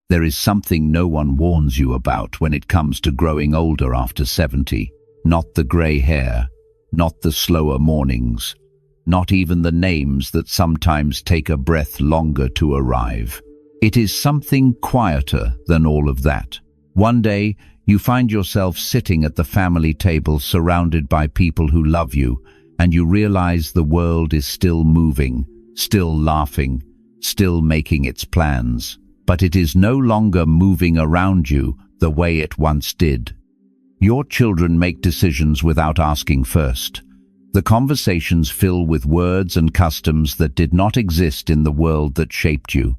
There is something no one warns you about when it comes to growing older after 70. Not the grey hair, not the slower mornings, not even the names that sometimes take a breath longer to arrive. It is something quieter than all of that. One day, you find yourself sitting at the family table surrounded by people who love you, and you realize the world is still moving, still laughing, still making its plans. But it is no longer moving around you the way it once did. Your children make decisions without asking first. The conversations fill with words and customs that did not exist in the world that shaped you.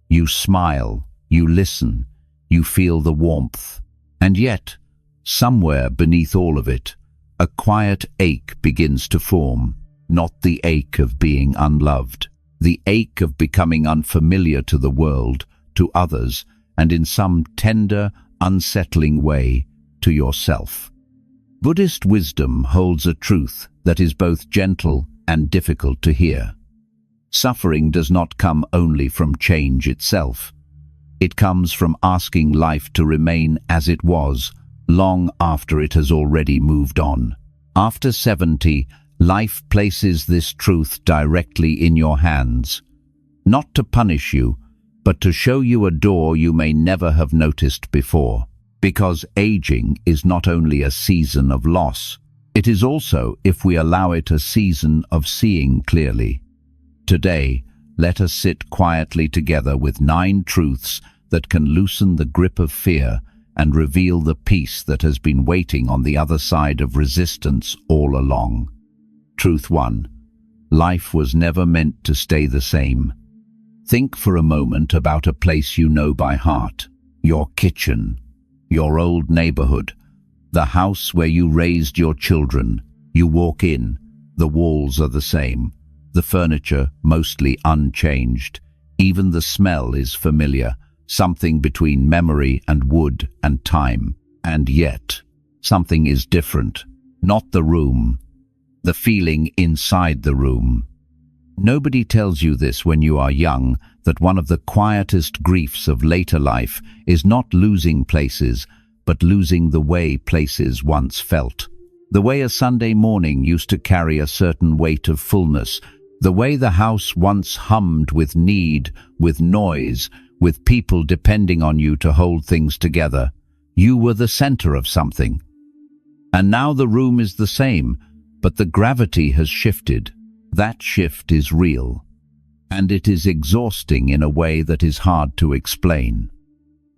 You smile, you listen, you feel the warmth. And yet, somewhere beneath all of it, a quiet ache begins to form. Not the ache of being unloved, the ache of becoming unfamiliar to the world, to others, and in some tender, unsettling way, to yourself. Buddhist wisdom holds a truth that is both gentle and difficult to hear. Suffering does not come only from change itself. It comes from asking life to remain as it was, long after it has already moved on. After 70, life places this truth directly in your hands, not to punish you, but to show you a door you may never have noticed before. Because aging is not only a season of loss, it is also, if we allow it, a season of seeing clearly. Today, let us sit quietly together with 9 truths that can loosen the grip of fear and reveal the peace that has been waiting on the other side of resistance all along. Truth 1. Life was never meant to stay the same. Think for a moment about a place you know by heart, your kitchen, your old neighborhood, the house where you raised your children. You walk in, the walls are the same, the furniture mostly unchanged. Even the smell is familiar, something between memory and wood and time. And yet, something is different. Not the room, the feeling inside the room. Nobody tells you this when you are young, that one of the quietest griefs of later life is not losing places, but losing the way places once felt. The way a Sunday morning used to carry a certain weight of fullness, the way the house once hummed with need, with noise, with people depending on you to hold things together. You were the center of something. And now the room is the same, but the gravity has shifted. That shift is real, and it is exhausting in a way that is hard to explain.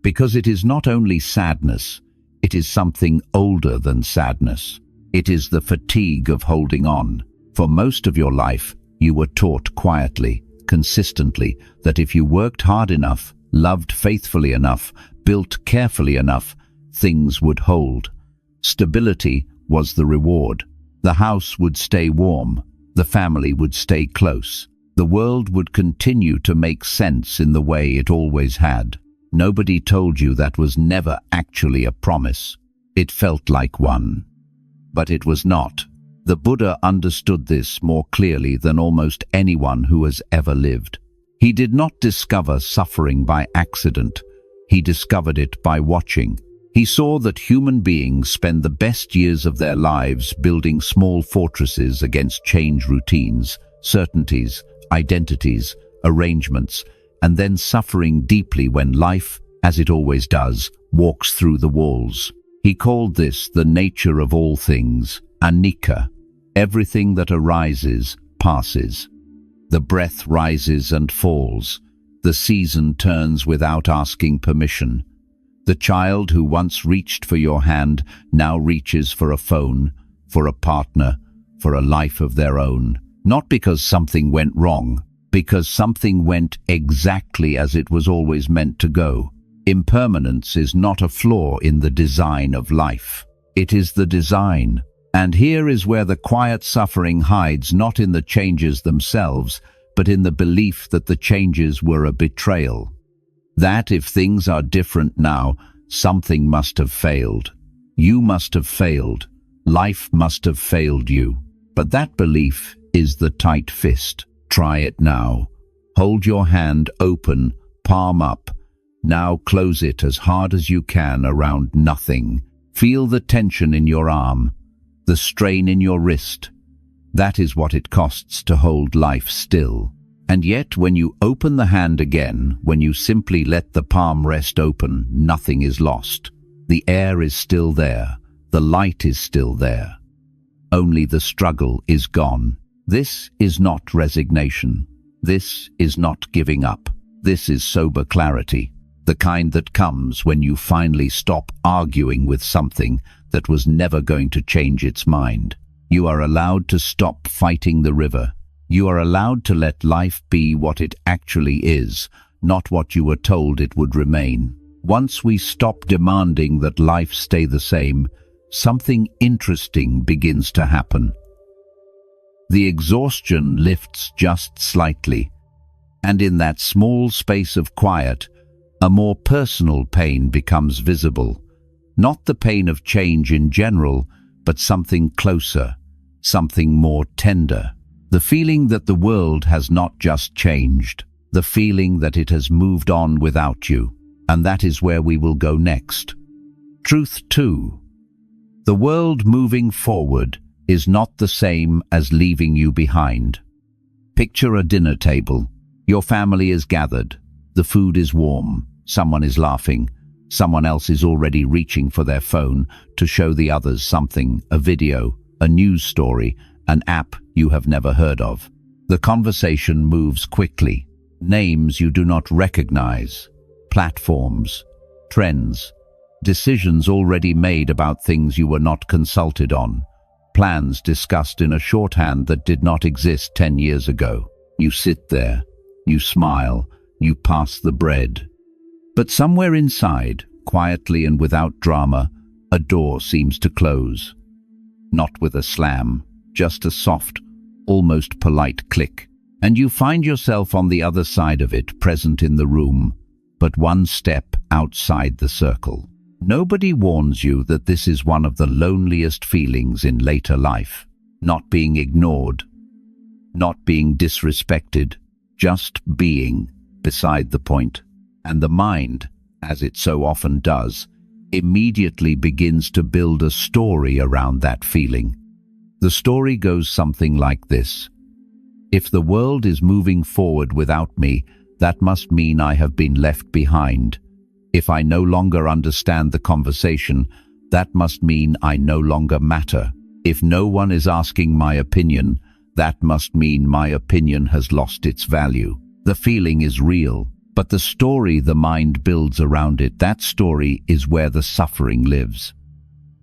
Because it is not only sadness, it is something older than sadness. It is the fatigue of holding on. For most of your life, you were taught quietly, consistently, that if you worked hard enough, loved faithfully enough, built carefully enough, things would hold. Stability was the reward. The house would stay warm. The family would stay close. The world would continue to make sense in the way it always had. Nobody told you that was never actually a promise. It felt like one. But it was not. The Buddha understood this more clearly than almost anyone who has ever lived. He did not discover suffering by accident. He discovered it by watching. He saw that human beings spend the best years of their lives building small fortresses against change routines, certainties, identities, arrangements, and then suffering deeply when life, as it always does, walks through the walls. He called this the nature of all things, anicca. Everything that arises, passes. The breath rises and falls. The season turns without asking permission. The child who once reached for your hand now reaches for a phone, for a partner, for a life of their own. Not because something went wrong, because something went exactly as it was always meant to go. Impermanence is not a flaw in the design of life. It is the design. And here is where the quiet suffering hides, not in the changes themselves, but in the belief that the changes were a betrayal. That if things are different now, something must have failed. You must have failed. Life must have failed you. But that belief is the tight fist. Try it now. Hold your hand open, palm up. Now close it as hard as you can around nothing. Feel the tension in your arm, the strain in your wrist. That is what it costs to hold life still. And yet, when you open the hand again, when you simply let the palm rest open, nothing is lost. The air is still there. The light is still there. Only the struggle is gone. This is not resignation. This is not giving up. This is sober clarity, the kind that comes when you finally stop arguing with something that was never going to change its mind. You are allowed to stop fighting the river. You are allowed to let life be what it actually is, not what you were told it would remain. Once we stop demanding that life stay the same, something interesting begins to happen. The exhaustion lifts just slightly, and in that small space of quiet, a more personal pain becomes visible. Not the pain of change in general, but something closer, something more tender. The feeling that the world has not just changed, the feeling that it has moved on without you. And that is where we will go next. Truth 2. The world moving forward is not the same as leaving you behind. Picture a dinner table. Your family is gathered. The food is warm. Someone is laughing. Someone else is already reaching for their phone to show the others something, a video, a news story, an app you have never heard of. The conversation moves quickly. Names you do not recognize. Platforms, trends, decisions already made about things you were not consulted on, plans discussed in a shorthand that did not exist 10 years ago. You sit there, you smile, you pass the bread. But somewhere inside, quietly and without drama, a door seems to close. Not with a slam, just a soft, almost polite click. And you find yourself on the other side of it, present in the room, but one step outside the circle. Nobody warns you that this is one of the loneliest feelings in later life. Not being ignored, not being disrespected, just being beside the point. And the mind, as it so often does, immediately begins to build a story around that feeling. The story goes something like this. If the world is moving forward without me, that must mean I have been left behind. If I no longer understand the conversation, that must mean I no longer matter. If no one is asking my opinion, that must mean my opinion has lost its value. The feeling is real, but the story the mind builds around it, that story is where the suffering lives.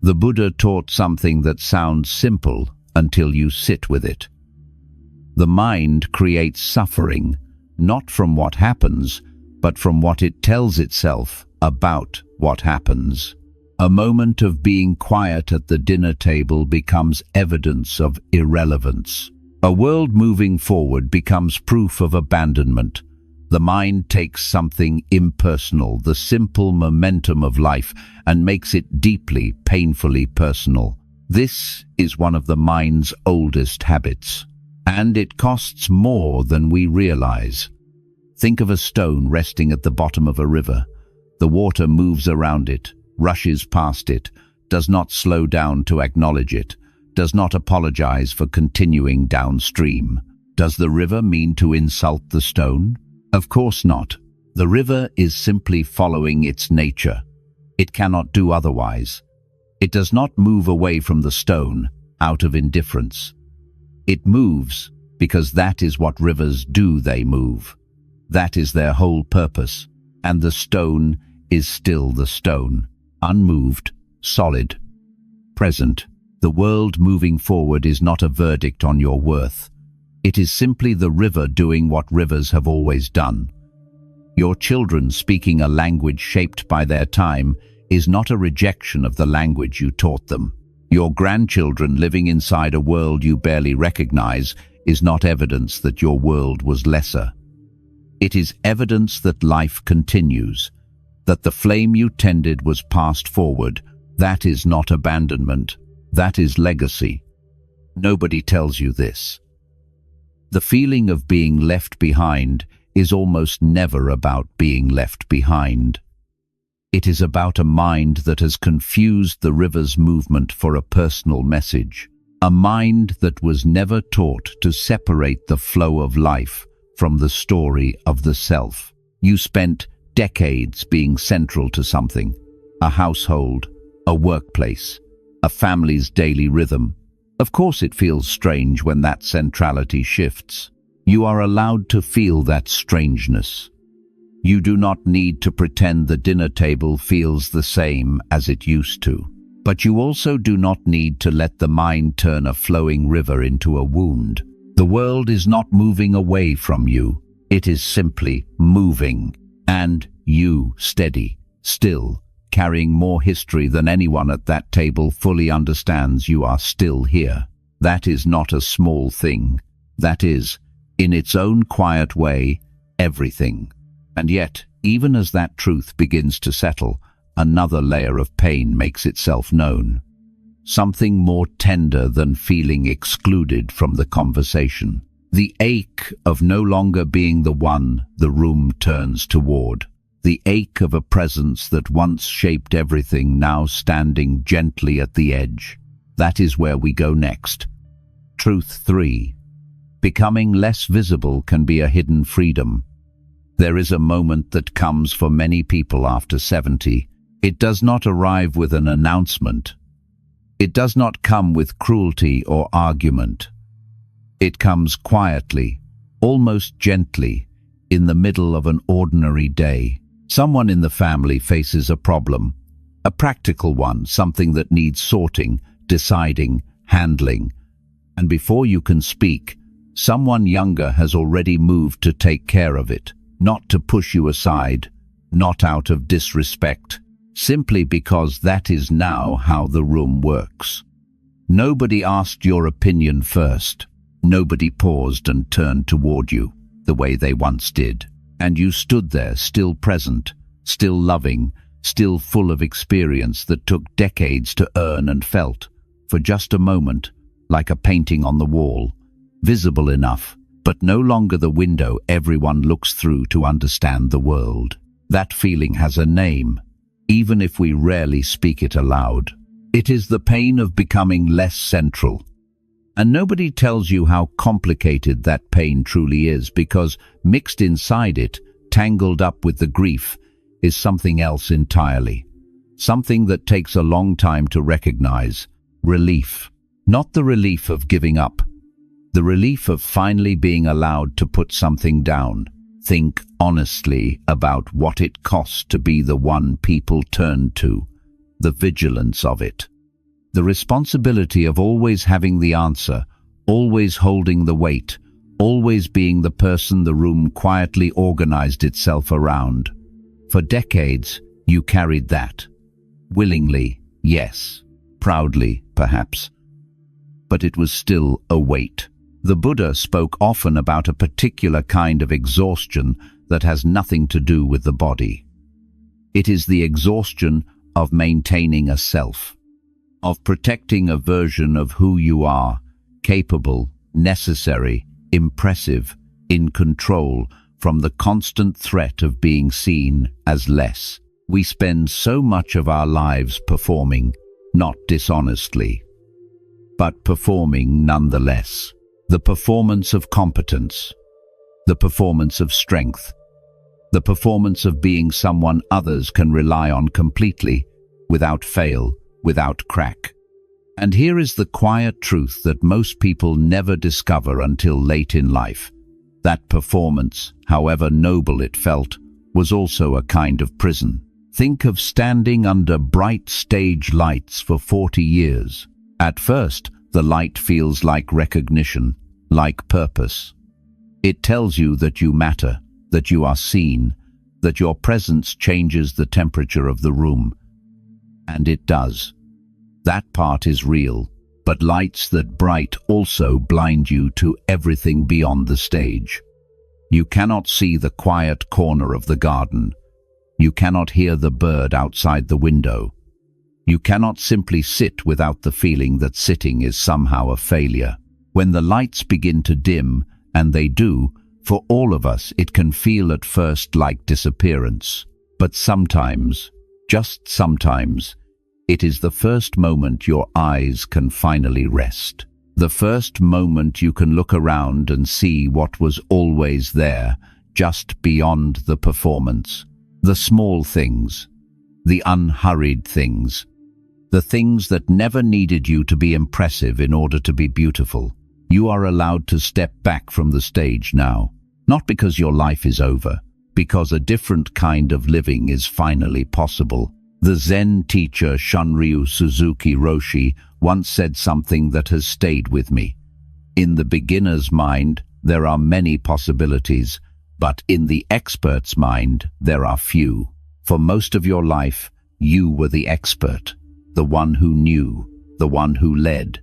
The Buddha taught something that sounds simple until you sit with it. The mind creates suffering, not from what happens, but from what it tells itself about what happens. A moment of being quiet at the dinner table becomes evidence of irrelevance. A world moving forward becomes proof of abandonment. The mind takes something impersonal, the simple momentum of life, and makes it deeply, painfully personal. This is one of the mind's oldest habits. And it costs more than we realize. Think of a stone resting at the bottom of a river. The water moves around it, rushes past it, does not slow down to acknowledge it, does not apologize for continuing downstream. Does the river mean to insult the stone? Of course not. The river is simply following its nature. It cannot do otherwise. It does not move away from the stone out of indifference. It moves because that is what rivers do. They move. That is their whole purpose. And the stone is still the stone, unmoved, solid, present. The world moving forward is not a verdict on your worth. It is simply the river doing what rivers have always done. Your children speaking a language shaped by their time is not a rejection of the language you taught them. Your grandchildren living inside a world you barely recognize is not evidence that your world was lesser. It is evidence that life continues, that the flame you tended was passed forward. That is not abandonment, that is legacy. Nobody tells you this. The feeling of being left behind is almost never about being left behind. It is about a mind that has confused the river's movement for a personal message, a mind that was never taught to separate the flow of life from the story of the self. You spent decades being central to something, a household, a workplace, a family's daily rhythm. Of course it feels strange when that centrality shifts. You are allowed to feel that strangeness. You do not need to pretend the dinner table feels the same as it used to. But you also do not need to let the mind turn a flowing river into a wound. The world is not moving away from you. It is simply moving. And you, steady, still, carrying more history than anyone at that table fully understands, you are still here. That is not a small thing. That is, in its own quiet way, everything. And yet, even as that truth begins to settle, another layer of pain makes itself known. Something more tender than feeling excluded from the conversation. The ache of no longer being the one the room turns toward. The ache of a presence that once shaped everything, now standing gently at the edge. That is where we go next. Truth 3. Becoming less visible can be a hidden freedom. There is a moment that comes for many people after 70. It does not arrive with an announcement. It does not come with cruelty or argument. It comes quietly, almost gently, in the middle of an ordinary day. Someone in the family faces a problem, a practical one, something that needs sorting, deciding, handling. And before you can speak, someone younger has already moved to take care of it. Not to push you aside, not out of disrespect, simply because that is now how the room works. Nobody asked your opinion first. Nobody paused and turned toward you the way they once did. And you stood there, still present, still loving, still full of experience that took decades to earn and felt, for just a moment, like a painting on the wall, visible enough, but no longer the window everyone looks through to understand the world. That feeling has a name, even if we rarely speak it aloud. It is the pain of becoming less central. And nobody tells you how complicated that pain truly is, because mixed inside it, tangled up with the grief, is something else entirely. Something that takes a long time to recognize. Relief. Not the relief of giving up. The relief of finally being allowed to put something down. Think honestly about what it costs to be the one people turn to. The vigilance of it. The responsibility of always having the answer, always holding the weight, always being the person the room quietly organized itself around. For decades, you carried that. Willingly, yes. Proudly, perhaps. But it was still a weight. The Buddha spoke often about a particular kind of exhaustion that has nothing to do with the body. It is the exhaustion of maintaining a self, of protecting a version of who you are, capable, necessary, impressive, in control, from the constant threat of being seen as less. We spend so much of our lives performing, not dishonestly, but performing nonetheless. The performance of competence, the performance of strength, the performance of being someone others can rely on completely, without fail, without crack. And here is the quiet truth that most people never discover until late in life. That performance, however noble it felt, was also a kind of prison. Think of standing under bright stage lights for 40 years. At first, the light feels like recognition, like purpose. It tells you that you matter, that you are seen, that your presence changes the temperature of the room. And it does. That part is real, but lights that bright also blind you to everything beyond the stage. You cannot see the quiet corner of the garden. You cannot hear the bird outside the window. You cannot simply sit without the feeling that sitting is somehow a failure. When the lights begin to dim, and they do, For all of us, it can feel at first like disappearance. But sometimes, just sometimes, it is the first moment your eyes can finally rest. The first moment you can look around and see what was always there, just beyond the performance. The small things, the unhurried things, the things that never needed you to be impressive in order to be beautiful. You are allowed to step back from the stage now, not because your life is over, because a different kind of living is finally possible. The Zen teacher Shunryu Suzuki Roshi once said something that has stayed with me. In the beginner's mind, there are many possibilities, but in the expert's mind, there are few. For most of your life, you were the expert, the one who knew, the one who led.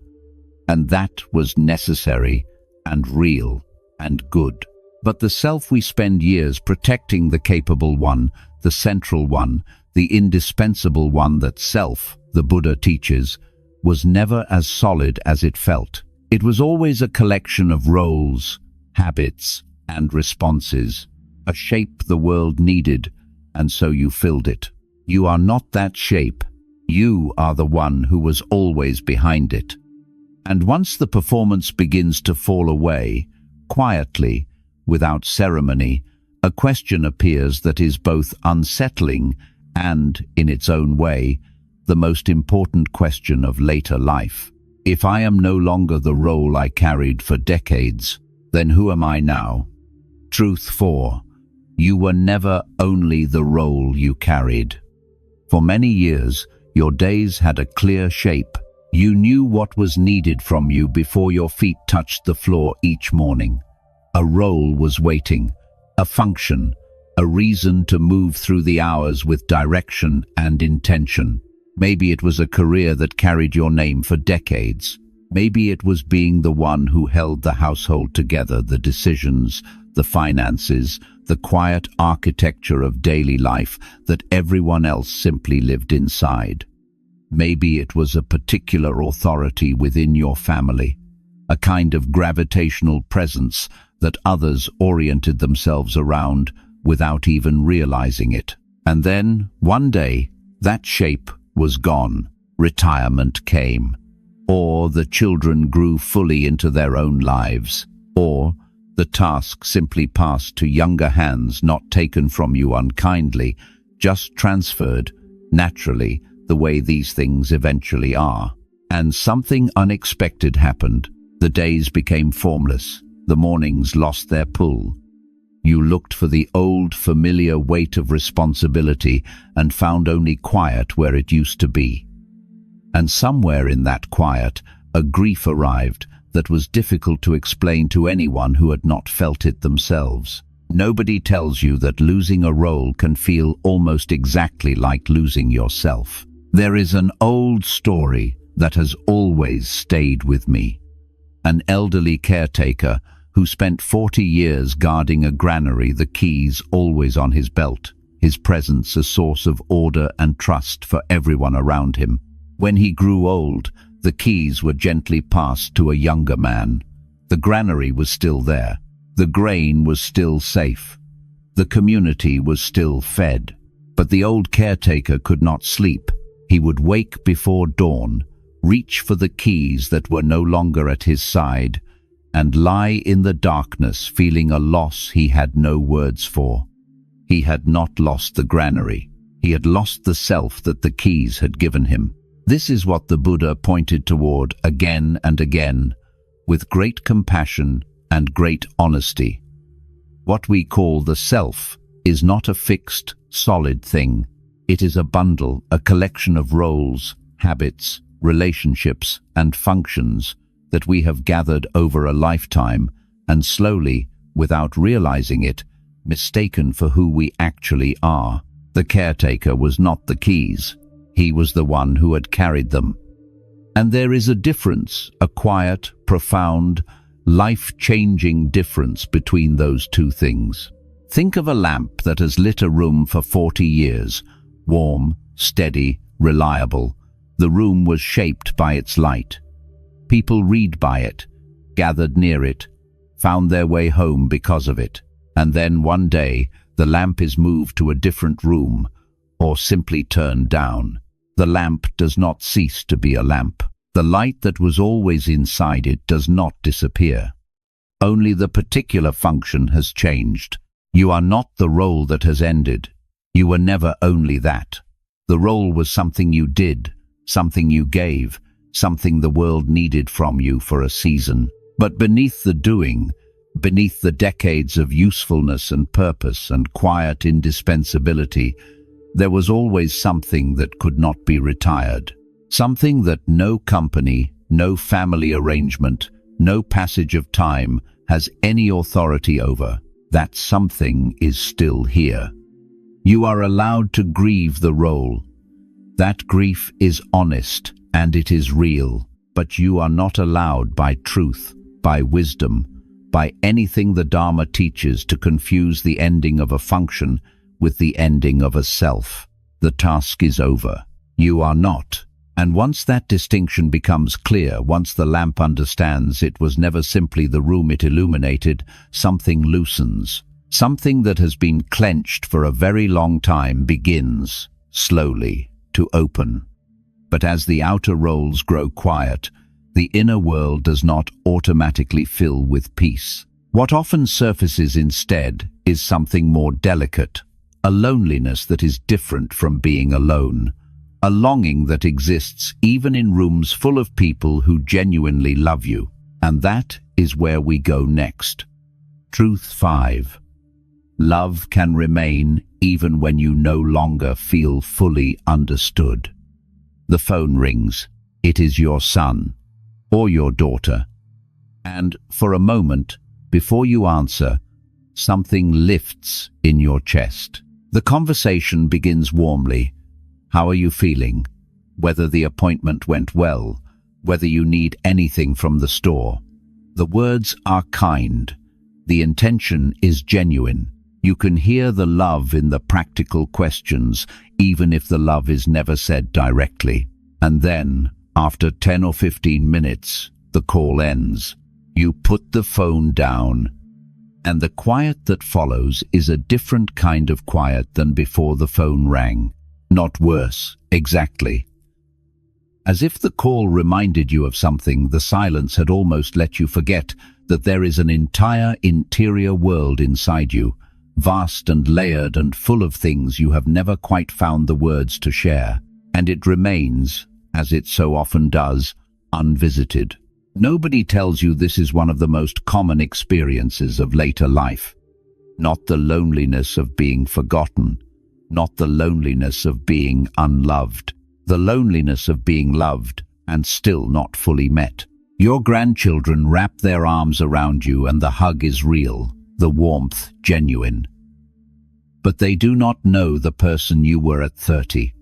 And that was necessary and real and good. But the self we spend years protecting, the capable one, the central one, the indispensable one, that self, the Buddha teaches, was never as solid as it felt. It was always a collection of roles, habits, and responses, a shape the world needed, and so you filled it. You are not that shape. You are the one who was always behind it. And once the performance begins to fall away, quietly, without ceremony, a question appears that is both unsettling and, in its own way, the most important question of later life. If I am no longer the role I carried for decades, then who am I now? Truth 4. You were never only the role you carried. For many years, your days had a clear shape. You knew what was needed from you before your feet touched the floor each morning. A role was waiting, a function, a reason to move through the hours with direction and intention. Maybe it was a career that carried your name for decades. Maybe it was being the one who held the household together, the decisions, the finances, the quiet architecture of daily life that everyone else simply lived inside. Maybe it was a particular authority within your family, a kind of gravitational presence that others oriented themselves around without even realizing it. And then, one day, that shape was gone. Retirement came. Or the children grew fully into their own lives. Or the task simply passed to younger hands, not taken from you unkindly, just transferred, naturally, the way these things eventually are. And something unexpected happened. The days became formless. The mornings lost their pull. You looked for the old, familiar weight of responsibility and found only quiet where it used to be. And somewhere in that quiet, a grief arrived that was difficult to explain to anyone who had not felt it themselves. Nobody tells you that losing a role can feel almost exactly like losing yourself. There is an old story that has always stayed with me. An elderly caretaker who spent 40 years guarding a granary, the keys always on his belt, his presence a source of order and trust for everyone around him. When he grew old, the keys were gently passed to a younger man. The granary was still there. The grain was still safe. The community was still fed. But the old caretaker could not sleep. He would wake before dawn, reach for the keys that were no longer at his side, and lie in the darkness feeling a loss he had no words for. He had not lost the granary. He had lost the self that the keys had given him. This is what the Buddha pointed toward again and again, with great compassion and great honesty. What we call the self is not a fixed, solid thing. It is a bundle, a collection of roles, habits, relationships, and functions that we have gathered over a lifetime and slowly, without realizing it, mistaken for who we actually are. The caretaker was not the keys. He was the one who had carried them. And there is a difference, a quiet, profound, life-changing difference between those two things. Think of a lamp that has lit a room for 40 years, warm, steady, reliable. The room was shaped by its light. People read by it, gathered near it, found their way home because of it. And then one day, the lamp is moved to a different room, or simply turned down. The lamp does not cease to be a lamp. The light that was always inside it does not disappear. Only the particular function has changed. You are not the role that has ended. You were never only that. The role was something you did, something you gave, something the world needed from you for a season. But beneath the doing, beneath the decades of usefulness and purpose and quiet indispensability, there was always something that could not be retired. Something that no company, no family arrangement, no passage of time has any authority over. That something is still here. You are allowed to grieve the role. That grief is honest and it is real, but you are not allowed by truth, by wisdom, by anything the Dharma teaches to confuse the ending of a function with the ending of a self. The task is over. You are not. And once that distinction becomes clear, once the lamp understands it was never simply the room it illuminated, something loosens. Something that has been clenched for a very long time begins, slowly, to open. But as the outer roles grow quiet, the inner world does not automatically fill with peace. What often surfaces instead is something more delicate, a loneliness that is different from being alone. A longing that exists even in rooms full of people who genuinely love you. And that is where we go next. Truth 5. Love can remain even when you no longer feel fully understood. The phone rings. It is your son or your daughter. And for a moment, before you answer, something lifts in your chest. The conversation begins warmly. How are you feeling? Whether the appointment went well, whether you need anything from the store. The words are kind. The intention is genuine. You can hear the love in the practical questions, even if the love is never said directly. And then, after 10 or 15 minutes, the call ends. You put the phone down. And the quiet that follows is a different kind of quiet than before the phone rang. Not worse, exactly. As if the call reminded you of something, the silence had almost let you forget that there is an entire interior world inside you, vast and layered and full of things you have never quite found the words to share. And it remains, as it so often does, unvisited. Nobody tells you this is one of the most common experiences of later life. Not the loneliness of being forgotten, not the loneliness of being unloved, the loneliness of being loved and still not fully met. Your grandchildren wrap their arms around you and the hug is real, the warmth genuine. But they do not know the person you were at 30.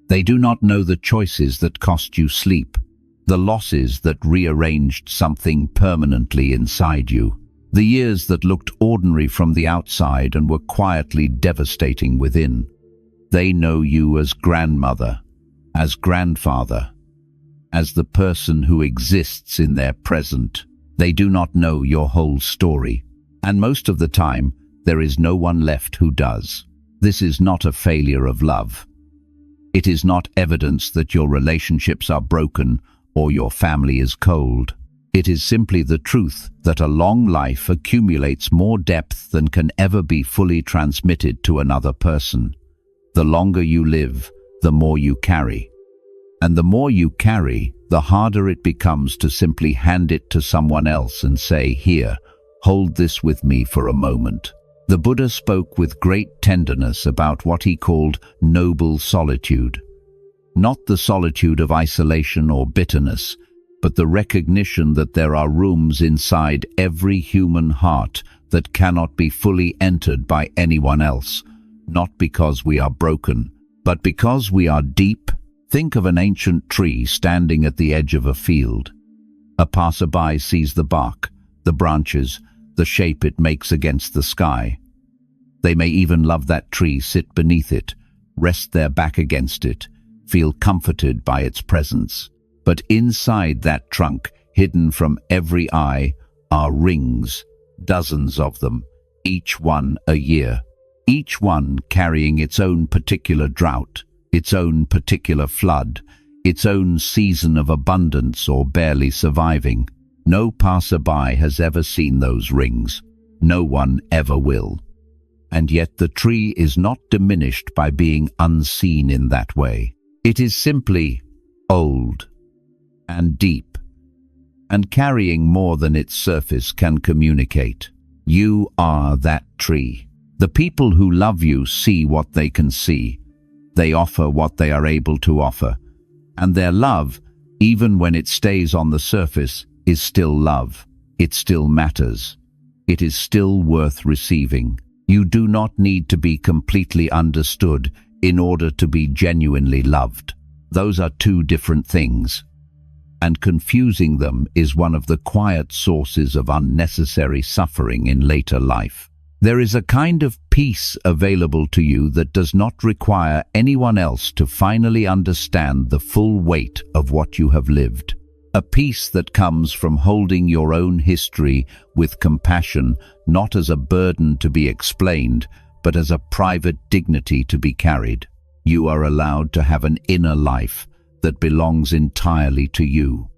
They do not know the choices that cost you sleep, the losses that rearranged something permanently inside you, the years that looked ordinary from the outside and were quietly devastating within. They know you as grandmother, as grandfather, as the person who exists in their present. They do not know your whole story, and most of the time, there is no one left who does. This is not a failure of love. It is not evidence that your relationships are broken or your family is cold. It is simply the truth that a long life accumulates more depth than can ever be fully transmitted to another person. The longer you live, the more you carry. And the more you carry, the harder it becomes to simply hand it to someone else and say, "Here, hold this with me for a moment." The Buddha spoke with great tenderness about what he called noble solitude. Not the solitude of isolation or bitterness, but the recognition that there are rooms inside every human heart that cannot be fully entered by anyone else, not because we are broken, but because we are deep. Think of an ancient tree standing at the edge of a field. A passerby sees the bark, the branches, the shape it makes against the sky. They may even love that tree, sit beneath it, rest their back against it, feel comforted by its presence. But inside that trunk, hidden from every eye, are rings, dozens of them, each one a year, each one carrying its own particular drought, its own particular flood, its own season of abundance or barely surviving. No passerby has ever seen those rings. No one ever will. And yet the tree is not diminished by being unseen in that way. It is simply old and deep, and carrying more than its surface can communicate. You are that tree. The people who love you see what they can see. They offer what they are able to offer. And their love, even when it stays on the surface, is still love. It still matters. It is still worth receiving. You do not need to be completely understood in order to be genuinely loved. Those are two different things. And confusing them is one of the quiet sources of unnecessary suffering in later life. There is a kind of peace available to you that does not require anyone else to finally understand the full weight of what you have lived. A peace that comes from holding your own history with compassion, not as a burden to be explained, but as a private dignity to be carried. You are allowed to have an inner life that belongs entirely to you.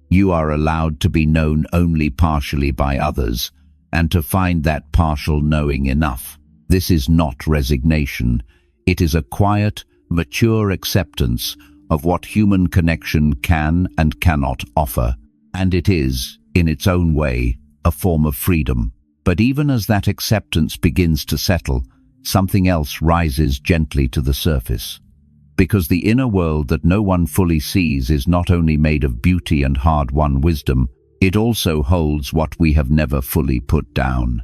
You are allowed to be known only partially by others, and to find that partial knowing enough. This is not resignation. It is a quiet, mature acceptance of what human connection can and cannot offer, and it is, in its own way, a form of freedom. But even as that acceptance begins to settle, something else rises gently to the surface. Because the inner world that no one fully sees is not only made of beauty and hard-won wisdom, it also holds what we have never fully put down.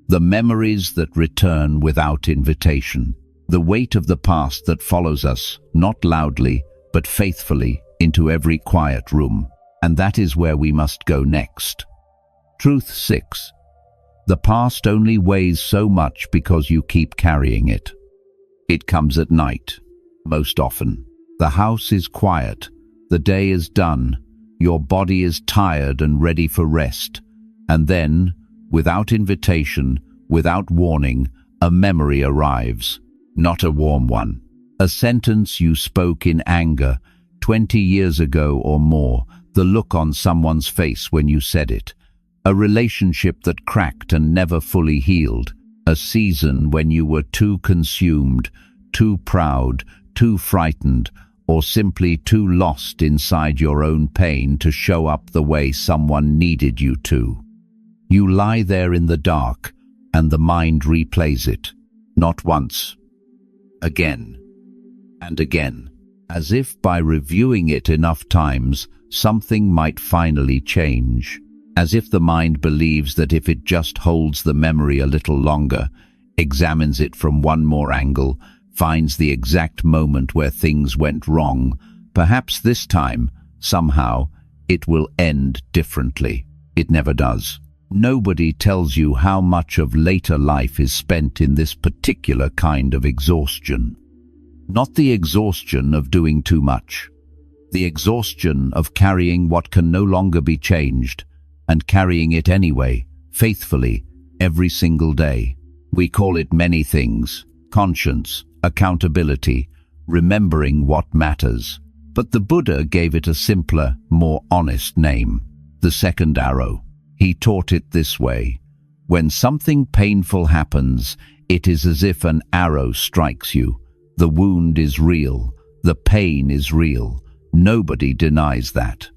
The memories that return without invitation. The weight of the past that follows us, not loudly, but faithfully, into every quiet room. And that is where we must go next. Truth 6. The past only weighs so much because you keep carrying it. It comes at night, most often. The house is quiet. The day is done. Your body is tired and ready for rest. And then, without invitation, without warning, a memory arrives. Not a warm one. A sentence you spoke in anger 20 years ago or more, the look on someone's face when you said it. A relationship that cracked and never fully healed. A season when you were too consumed, too proud, too frightened, or simply too lost inside your own pain to show up the way someone needed you to. You lie there in the dark, and the mind replays it, not once, again and again, as if by reviewing it enough times, something might finally change. As if the mind believes that if it just holds the memory a little longer, examines it from one more angle, finds the exact moment where things went wrong, perhaps this time, somehow, it will end differently. It never does. Nobody tells you how much of later life is spent in this particular kind of exhaustion. Not the exhaustion of doing too much. The exhaustion of carrying what can no longer be changed, and carrying it anyway, faithfully, every single day. We call it many things: conscience, accountability, remembering what matters. But the Buddha gave it a simpler, more honest name: the second arrow. He taught it this way: when something painful happens, it is as if an arrow strikes you. The wound is real, the pain is real. Nobody denies that.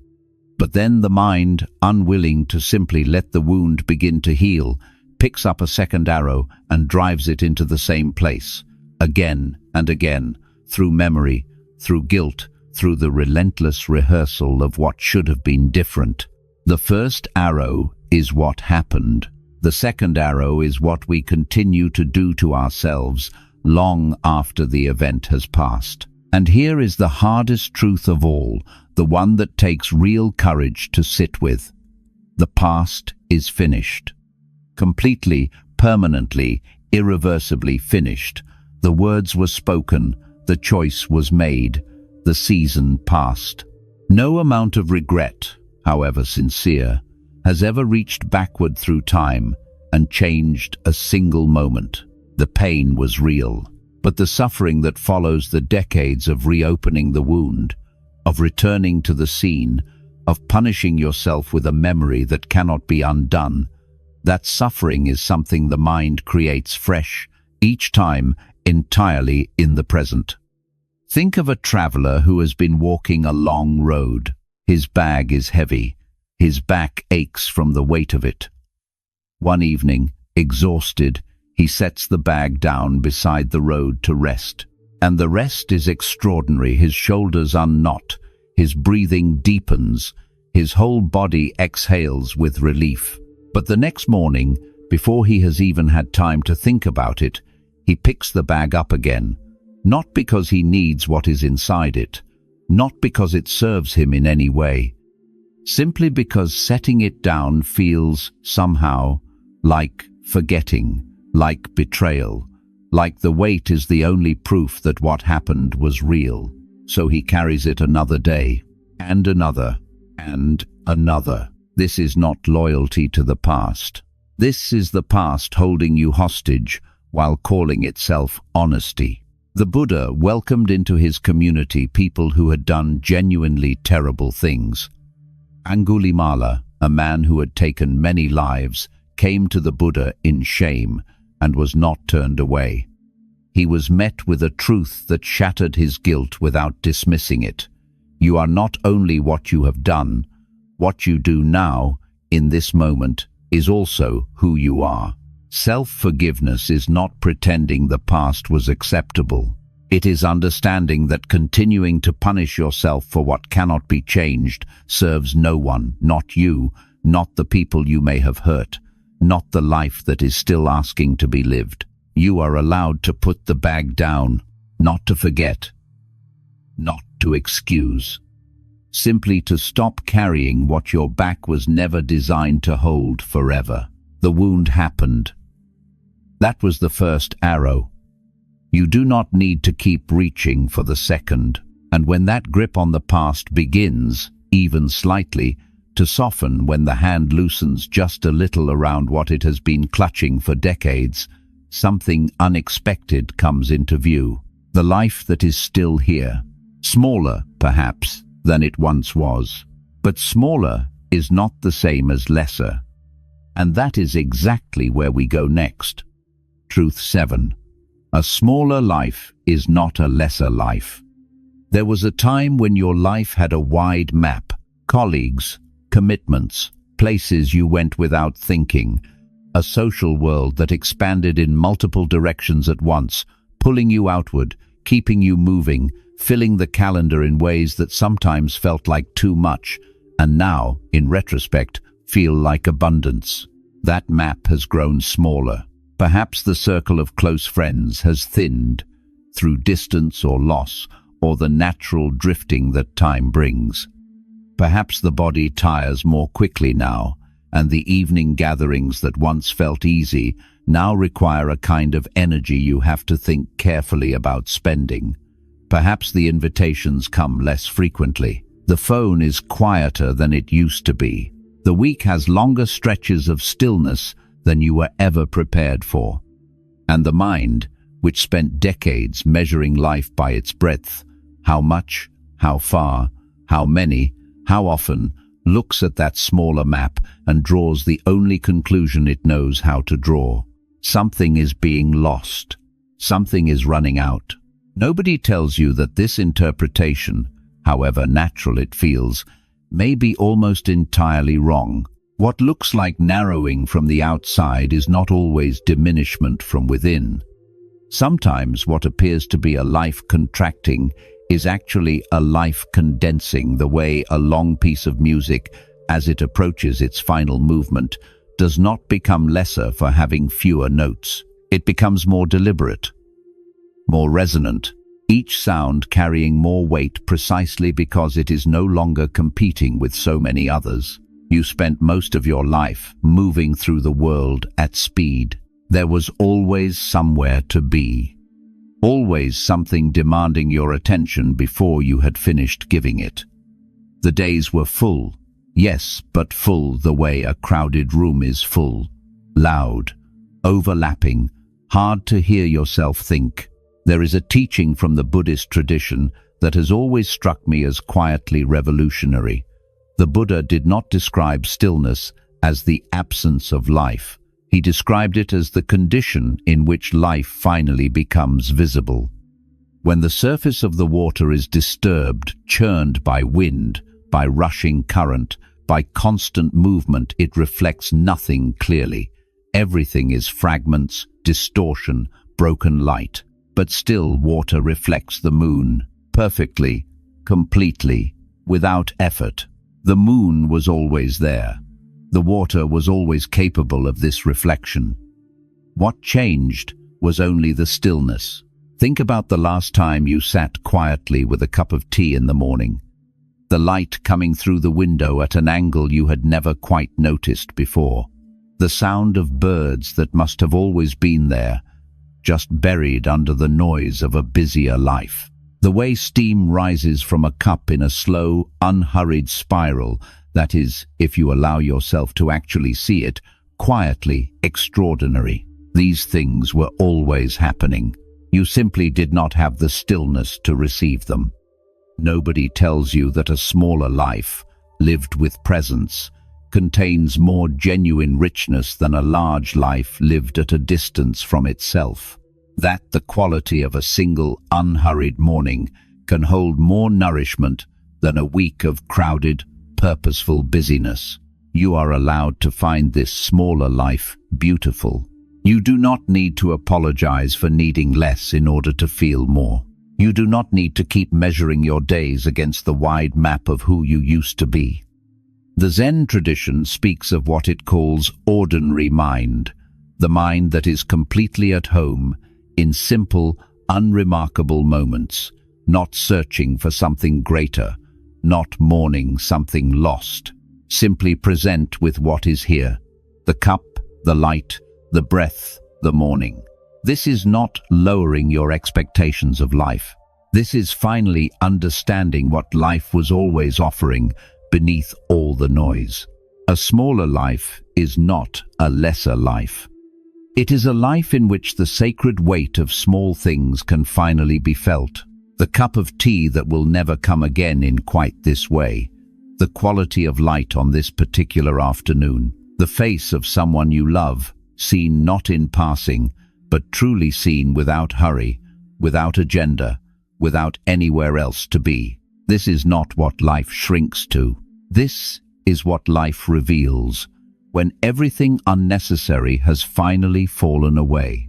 But then the mind, unwilling to simply let the wound begin to heal, picks up a second arrow and drives it into the same place, again and again, through memory, through guilt, through the relentless rehearsal of what should have been different. The first arrow is what happened. The second arrow is what we continue to do to ourselves long after the event has passed. And here is the hardest truth of all, the one that takes real courage to sit with. The past is finished. Completely, permanently, irreversibly finished. The words were spoken, the choice was made, the season passed. No amount of regret, however sincere, has ever reached backward through time and changed a single moment. The pain was real, but the suffering that follows, the decades of reopening the wound, of returning to the scene, of punishing yourself with a memory that cannot be undone, that suffering is something the mind creates fresh, each time entirely in the present. Think of a traveler who has been walking a long road. His bag is heavy. His back aches from the weight of it. One evening, exhausted, he sets the bag down beside the road to rest. And the rest is extraordinary. His shoulders unknot, his breathing deepens, his whole body exhales with relief. But the next morning, before he has even had time to think about it, he picks the bag up again, not because he needs what is inside it, not because it serves him in any way, simply because setting it down feels somehow like forgetting, like betrayal, like the weight is the only proof that what happened was real. So he carries it another day, and another, and another. This is not loyalty to the past. This is the past holding you hostage while calling itself honesty. The Buddha welcomed into his community people who had done genuinely terrible things. Angulimala, a man who had taken many lives, came to the Buddha in shame and was not turned away. He was met with a truth that shattered his guilt without dismissing it. You are not only what you have done, what you do now, in this moment, is also who you are. Self-forgiveness is not pretending the past was acceptable. It is understanding that continuing to punish yourself for what cannot be changed serves no one, not you, not the people you may have hurt, not the life that is still asking to be lived. You are allowed to put the bag down, not to forget, not to excuse. Simply to stop carrying what your back was never designed to hold forever. The wound happened. That was the first arrow. You do not need to keep reaching for the second. And when that grip on the past begins, even slightly, to soften when the hand loosens just a little around what it has been clutching for decades, something unexpected comes into view. The life that is still here. Smaller, perhaps, than it once was. But smaller is not the same as lesser. And that is exactly where we go next. Truth 7. A smaller life is not a lesser life. There was a time when your life had a wide map, colleagues, commitments, places you went without thinking, a social world that expanded in multiple directions at once, pulling you outward, keeping you moving, filling the calendar in ways that sometimes felt like too much, and now, in retrospect, feel like abundance. That map has grown smaller. Perhaps the circle of close friends has thinned through distance or loss, or the natural drifting that time brings. Perhaps the body tires more quickly now, and the evening gatherings that once felt easy now require a kind of energy you have to think carefully about spending. Perhaps the invitations come less frequently. The phone is quieter than it used to be. The week has longer stretches of stillness than you were ever prepared for. And the mind, which spent decades measuring life by its breadth, how much, how far, how many, how often, looks at that smaller map and draws the only conclusion it knows how to draw. Something is being lost. Something is running out. Nobody tells you that this interpretation, however natural it feels, may be almost entirely wrong. What looks like narrowing from the outside is not always diminishment from within. Sometimes what appears to be a life contracting is actually a life condensing, the way a long piece of music, as it approaches its final movement, does not become lesser for having fewer notes. It becomes more deliberate, more resonant, each sound carrying more weight precisely because it is no longer competing with so many others. You spent most of your life moving through the world at speed. There was always somewhere to be. Always something demanding your attention before you had finished giving it. The days were full, yes, but full the way a crowded room is full. loud, overlapping, hard to hear yourself think. There is a teaching from the Buddhist tradition that has always struck me as quietly revolutionary. The Buddha did not describe stillness as the absence of life. He described it as the condition in which life finally becomes visible. When the surface of the water is disturbed, churned by wind, by rushing current, by constant movement, it reflects nothing clearly. Everything is fragments, distortion, broken light. But still water reflects the moon, perfectly, completely, without effort. The moon was always there. The water was always capable of this reflection. What changed was only the stillness. Think about the last time you sat quietly with a cup of tea in the morning. The light coming through the window at an angle you had never quite noticed before. The sound of birds that must have always been there, just buried under the noise of a busier life. The way steam rises from a cup in a slow, unhurried spiral, that is, if you allow yourself to actually see it, quietly extraordinary. These things were always happening. You simply did not have the stillness to receive them. Nobody tells you that a smaller life, lived with presence, contains more genuine richness than a large life lived at a distance from itself. That the quality of a single, unhurried morning can hold more nourishment than a week of crowded, purposeful busyness. You are allowed to find this smaller life beautiful. You do not need to apologize for needing less in order to feel more. You do not need to keep measuring your days against the wide map of who you used to be. The Zen tradition speaks of what it calls ordinary mind, the mind that is completely at home in simple, unremarkable moments, not searching for something greater, not mourning something lost. Simply present with what is here, the cup, the light, the breath, the morning. This is not lowering your expectations of life. This is finally understanding what life was always offering beneath all the noise. A smaller life is not a lesser life. It is a life in which the sacred weight of small things can finally be felt. The cup of tea that will never come again in quite this way. The quality of light on this particular afternoon. The face of someone you love, seen not in passing, but truly seen without hurry, without agenda, without anywhere else to be. This is not what life shrinks to. This is what life reveals, when everything unnecessary has finally fallen away.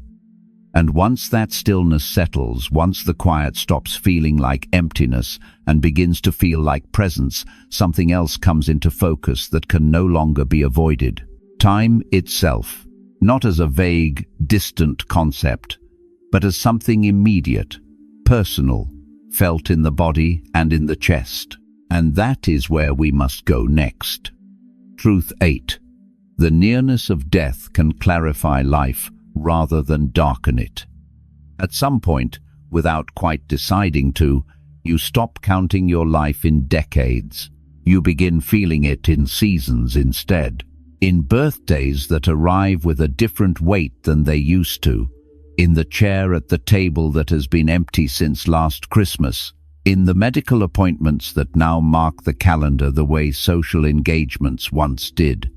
And once that stillness settles, once the quiet stops feeling like emptiness and begins to feel like presence, something else comes into focus that can no longer be avoided. Time itself, not as a vague, distant concept, but as something immediate, personal, felt in the body and in the chest. And that is where we must go next. Truth 8. The nearness of death can clarify life rather than darken it. At some point, without quite deciding to, you stop counting your life in decades. You begin feeling it in seasons instead. In birthdays that arrive with a different weight than they used to. In the chair at the table that has been empty since last Christmas. In the medical appointments that now mark the calendar the way social engagements once did.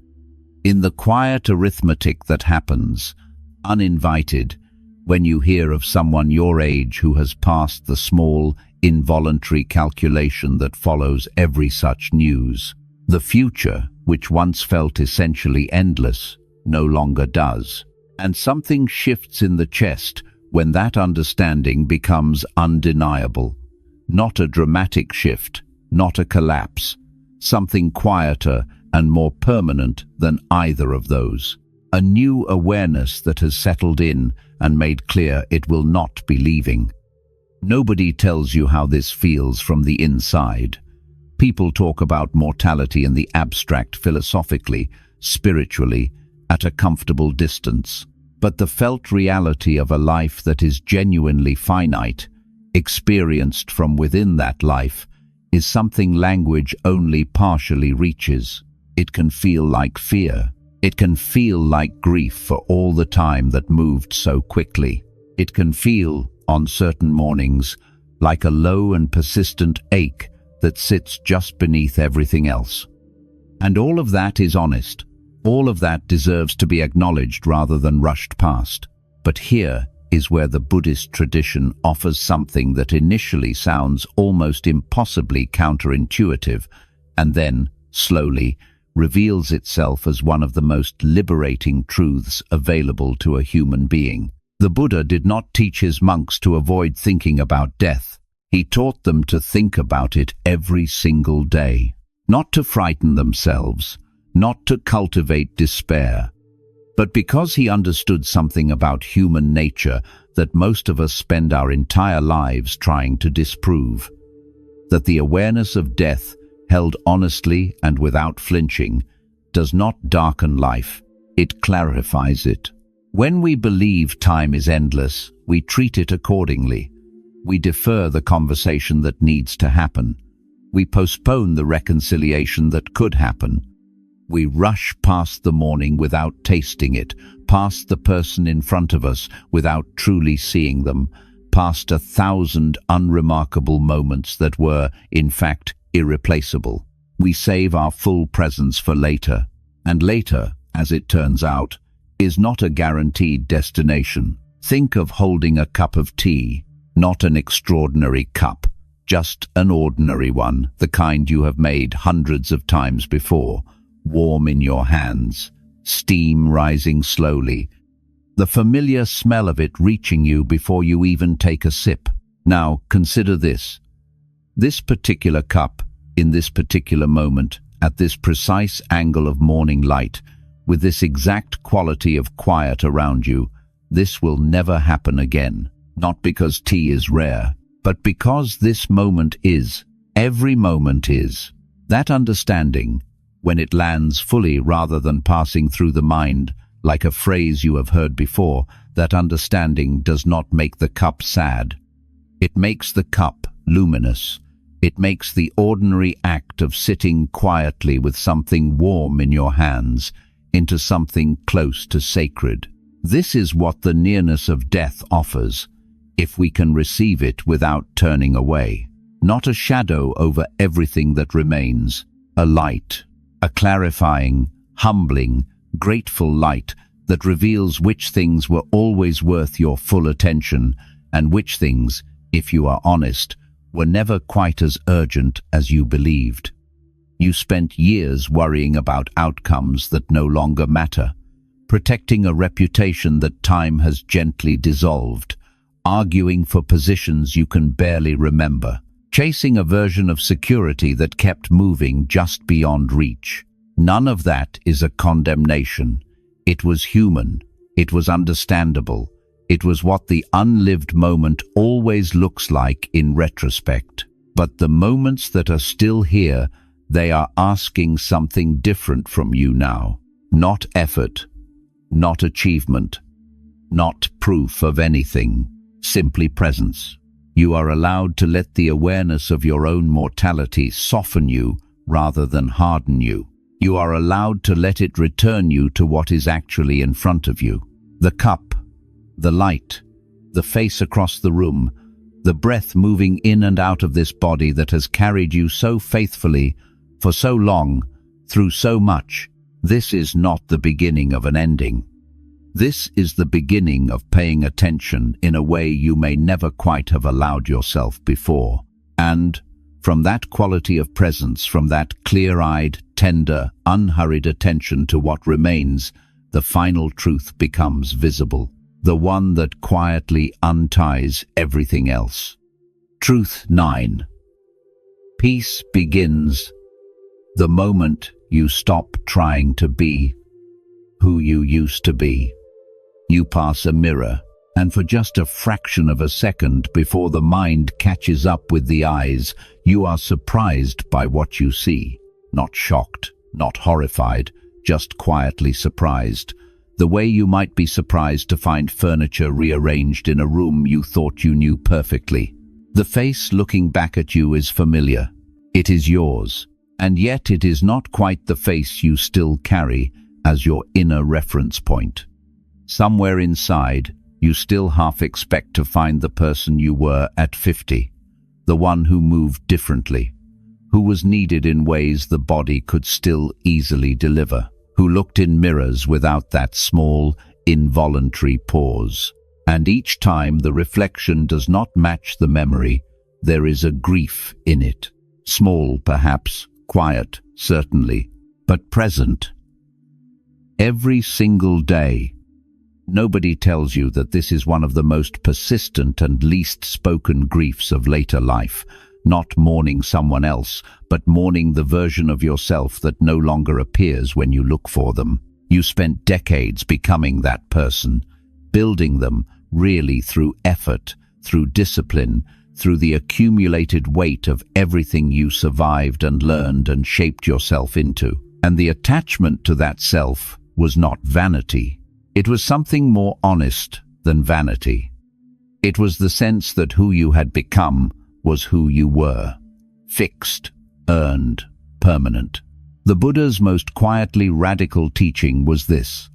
In the quiet arithmetic that happens, uninvited, when you hear of someone your age who has passed the small, involuntary calculation that follows every such news. The future, which once felt essentially endless, no longer does. And something shifts in the chest when that understanding becomes undeniable. Not a dramatic shift, not a collapse. Something quieter and more permanent than either of those. A new awareness that has settled in and made clear it will not be leaving. Nobody tells you how this feels from the inside. People talk about mortality in the abstract philosophically, spiritually, at a comfortable distance. But the felt reality of a life that is genuinely finite, experienced from within that life, is something language only partially reaches. It can feel like fear. It can feel like grief for all the time that moved so quickly. It can feel, on certain mornings, like a low and persistent ache that sits just beneath everything else. And all of that is honest. All of that deserves to be acknowledged rather than rushed past. But here is where the Buddhist tradition offers something that initially sounds almost impossibly counterintuitive, and then, slowly, reveals itself as one of the most liberating truths available to a human being. The Buddha did not teach his monks to avoid thinking about death. He taught them to think about it every single day. Not to frighten themselves, not to cultivate despair, but because he understood something about human nature that most of us spend our entire lives trying to disprove. That the awareness of death, held honestly and without flinching, does not darken life, it clarifies it. When we believe time is endless, we treat it accordingly. We defer the conversation that needs to happen. We postpone the reconciliation that could happen. We rush past the morning without tasting it, past the person in front of us without truly seeing them, past 1,000 unremarkable moments that were, in fact, irreplaceable. We save our full presence for later, and later, as it turns out, is not a guaranteed destination. Think of holding a cup of tea, not an extraordinary cup, just an ordinary one, the kind you have made hundreds of times before, warm in your hands, steam rising slowly, the familiar smell of it reaching you before you even take a sip. Now, consider this. This particular cup, in this particular moment, at this precise angle of morning light, with this exact quality of quiet around you, this will never happen again. Not because tea is rare, but because this moment is. Every moment is. That understanding, when it lands fully rather than passing through the mind, like a phrase you have heard before, that understanding does not make the cup sad. It makes the cup luminous. It makes the ordinary act of sitting quietly with something warm in your hands into something close to sacred. This is what the nearness of death offers, if we can receive it without turning away. Not a shadow over everything that remains, a light, a clarifying, humbling, grateful light that reveals which things were always worth your full attention and which things, if you are honest, were never quite as urgent as you believed. You spent years worrying about outcomes that no longer matter, protecting a reputation that time has gently dissolved, arguing for positions you can barely remember, chasing a version of security that kept moving just beyond reach. None of that is a condemnation. It was human. It was understandable. It was what the unlived moment always looks like in retrospect. But the moments that are still here, they are asking something different from you now. Not effort, not achievement, not proof of anything, simply presence. You are allowed to let the awareness of your own mortality soften you rather than harden you. You are allowed to let it return you to what is actually in front of you. The cup, the light, the face across the room, the breath moving in and out of this body that has carried you so faithfully, for so long, through so much. This is not the beginning of an ending. This is the beginning of paying attention in a way you may never quite have allowed yourself before. And, from that quality of presence, from that clear-eyed, tender, unhurried attention to what remains, the final truth becomes visible, the one that quietly unties everything else. Truth 9. Peace begins the moment you stop trying to be who you used to be. You pass a mirror, and for just a fraction of a second before the mind catches up with the eyes, you are surprised by what you see. Not shocked, not horrified, just quietly surprised. The way you might be surprised to find furniture rearranged in a room you thought you knew perfectly. The face looking back at you is familiar. It is yours, and yet it is not quite the face you still carry, as your inner reference point. Somewhere inside, you still half expect to find the person you were at 50, the one who moved differently, who was needed in ways the body could still easily deliver, who looked in mirrors without that small, involuntary pause. And each time the reflection does not match the memory, there is a grief in it. Small, perhaps, quiet, certainly, but present. Every single day. Nobody tells you that this is one of the most persistent and least spoken griefs of later life, not mourning someone else, but mourning the version of yourself that no longer appears when you look for them. You spent decades becoming that person, building them really through effort, through discipline, through the accumulated weight of everything you survived and learned and shaped yourself into. And the attachment to that self was not vanity. It was something more honest than vanity. It was the sense that who you had become was who you were, fixed, earned, permanent. The Buddha's most quietly radical teaching was this: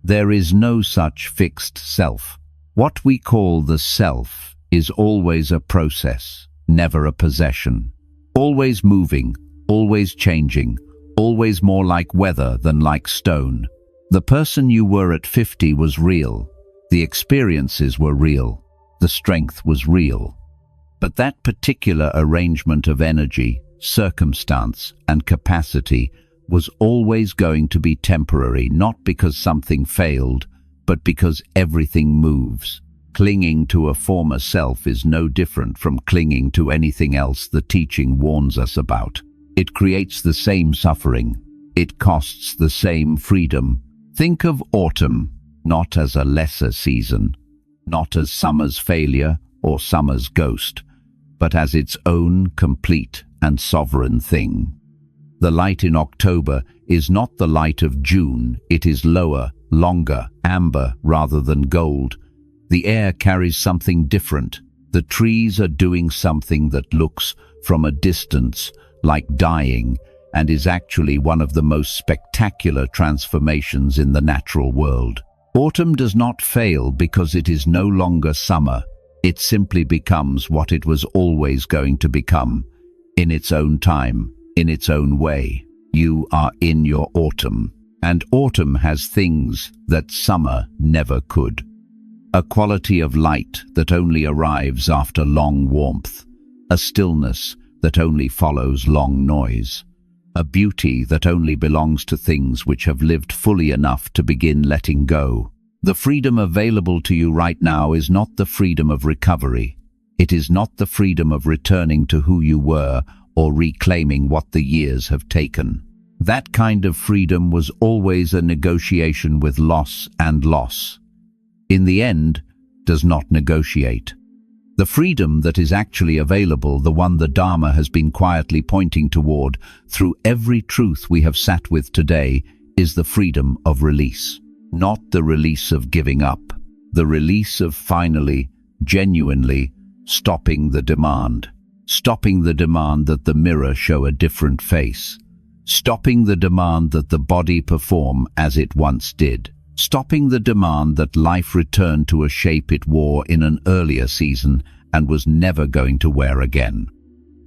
there is no such fixed self. What we call the self is always a process, never a possession. Always moving, always changing, always more like weather than like stone. The person you were at 50 was real. The experiences were real. The strength was real. But that particular arrangement of energy, circumstance, and capacity was always going to be temporary, not because something failed, but because everything moves. Clinging to a former self is no different from clinging to anything else the teaching warns us about. It creates the same suffering. It costs the same freedom. Think of autumn not as a lesser season, not as summer's failure or summer's ghost, but as its own complete and sovereign thing. The light in October is not the light of June. It is lower, longer, amber rather than gold. The air carries something different. The trees are doing something that looks, from a distance, like dying, and is actually one of the most spectacular transformations in the natural world. Autumn does not fail because it is no longer summer. It simply becomes what it was always going to become, in its own time, in its own way. You are in your autumn, and autumn has things that summer never could. A quality of light that only arrives after long warmth, a stillness that only follows long noise, a beauty that only belongs to things which have lived fully enough to begin letting go. The freedom available to you right now is not the freedom of recovery. It is not the freedom of returning to who you were or reclaiming what the years have taken. That kind of freedom was always a negotiation with loss, and loss, in the end, does not negotiate. The freedom that is actually available, the one the Dharma has been quietly pointing toward through every truth we have sat with today, is the freedom of release. Not the release of giving up, the release of finally, genuinely stopping the demand. Stopping the demand that the mirror show a different face. Stopping the demand that the body perform as it once did. Stopping the demand that life return to a shape it wore in an earlier season and was never going to wear again.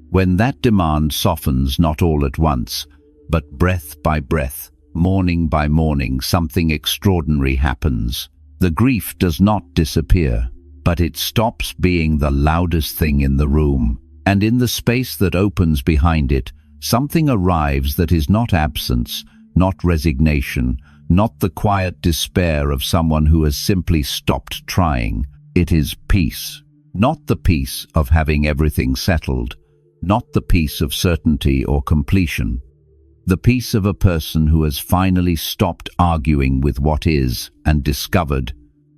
When that demand softens not all at once, but breath by breath, morning by morning, something extraordinary happens. The grief does not disappear, but it stops being the loudest thing in the room. And in the space that opens behind it, something arrives that is not absence, not resignation, not the quiet despair of someone who has simply stopped trying. It is peace. Not the peace of having everything settled, not the peace of certainty or completion. The peace of a person who has finally stopped arguing with what is and discovered,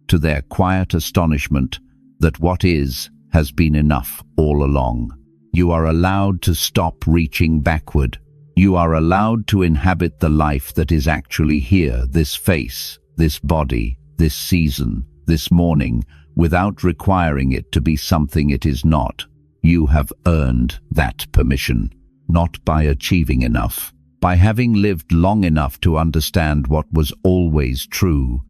to their quiet astonishment, that what is has been enough all along. You are allowed to stop reaching backward. You are allowed to inhabit the life that is actually here, this face, this body, this season, this morning, without requiring it to be something it is not. You have earned that permission, not by achieving enough, by having lived long enough to understand what was always true.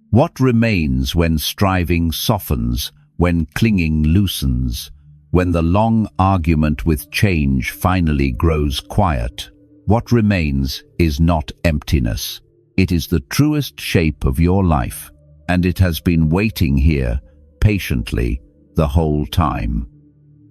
What remains when striving softens, when clinging loosens, when the long argument with change finally grows quiet? What remains is not emptiness. It is the truest shape of your life, and it has been waiting here, patiently, the whole time.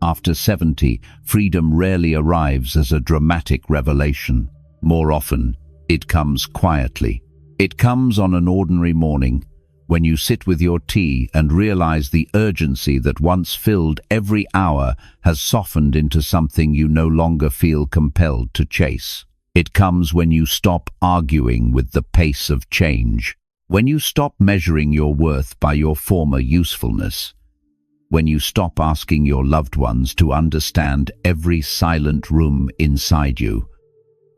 After 70, freedom rarely arrives as a dramatic revelation. More often, it comes quietly. It comes on an ordinary morning, when you sit with your tea and realize the urgency that once filled every hour has softened into something you no longer feel compelled to chase. It comes when you stop arguing with the pace of change, when you stop measuring your worth by your former usefulness, when you stop asking your loved ones to understand every silent room inside you,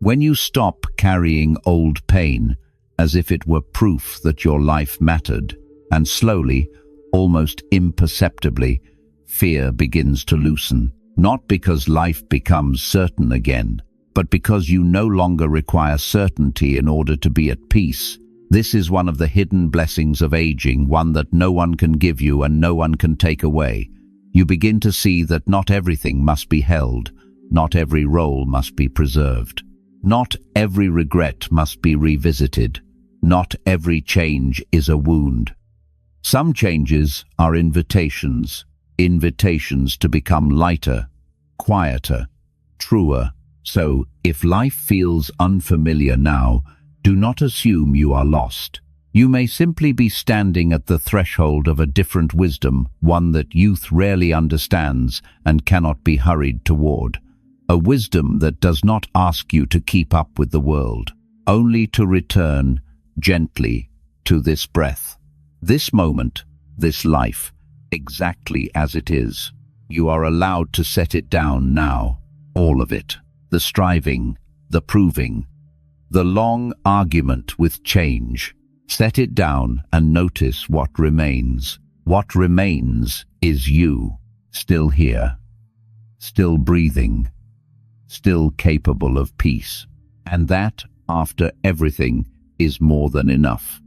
when you stop carrying old pain as if it were proof that your life mattered, and slowly, almost imperceptibly, fear begins to loosen, not because life becomes certain again, but because you no longer require certainty in order to be at peace. This is one of the hidden blessings of aging, one that no one can give you and no one can take away. You begin to see that not everything must be held, not every role must be preserved, not every regret must be revisited, not every change is a wound. Some changes are invitations, invitations to become lighter, quieter, truer. So, if life feels unfamiliar now, do not assume you are lost. You may simply be standing at the threshold of a different wisdom, one that youth rarely understands and cannot be hurried toward. A wisdom that does not ask you to keep up with the world, only to return gently to this breath, this moment, this life, exactly as it is. You are allowed to set it down now, all of it. The striving, the proving, the long argument with change. Set it down and notice what remains. What remains is you, still here, still breathing, still capable of peace. And that, after everything, is more than enough.